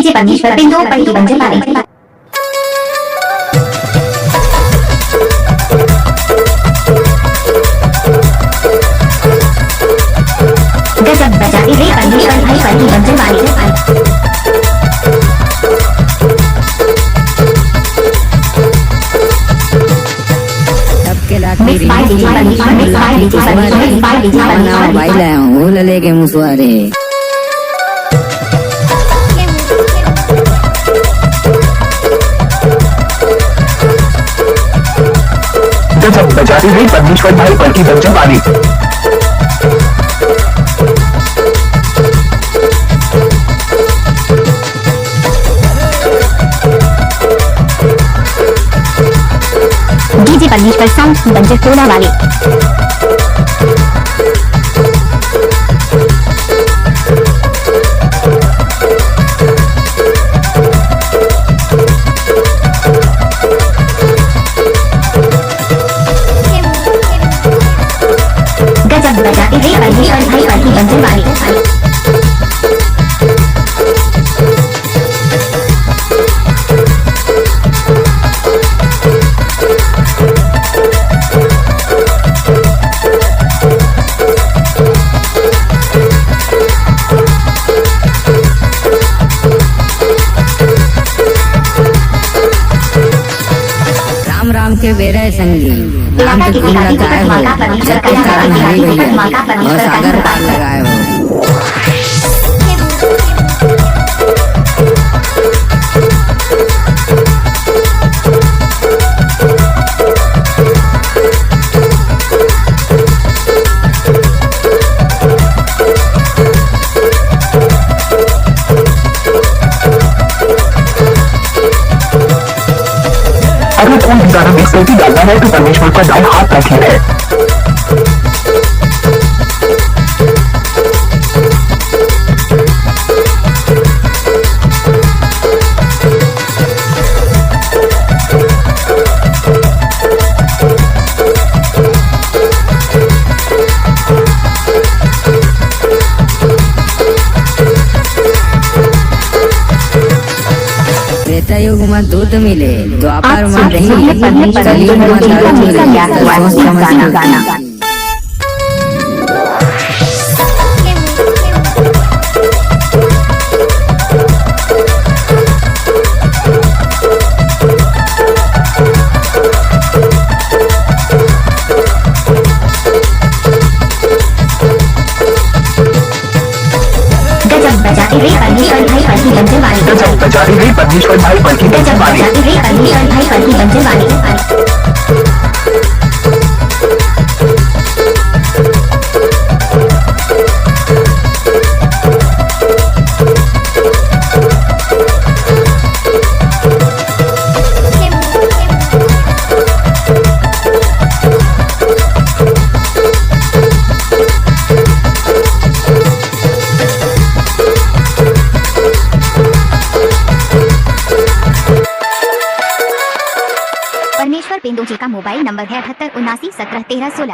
DJ परमेश्वर बिंदु पट्टी बंजर बारी। गजब बजाते रे परमेश्वर भाई पट्टी बंजर बारी। लेके मुसवारे गजब बजाते हुए परमेश्वर भाई पलकी बंजर बारी। डीजे परमेश्वर साउंड बंजर टोला वाले। गजब बजाते रे परमेश्वर भाई पलकी बंजर वाले। राम के बेरे संगी राम के फूल लगाए हो, जब के कारण हरी भैया और सागर पार लगाए हो। अगर कोई भी गाना मिक्स करके डालना है तो परमेश्वर का दाम हाथ रखी है। त्रेता युग में दूध मिले, द्वापर में दही, कलयुग में दर्द मिले, सोच समझ गाना। गजब बजाते रे परमेश्वर भाई पलकी बंजर वाले। गजब बजाते हुए परमेश्वर भाई पलकी बंजर बारी। बजाते रे परमेश्वर भाई पलकी बंजर वाले। परमेश्वर बिंदु जी का मोबाइल नंबर है 78 79 17 13 16।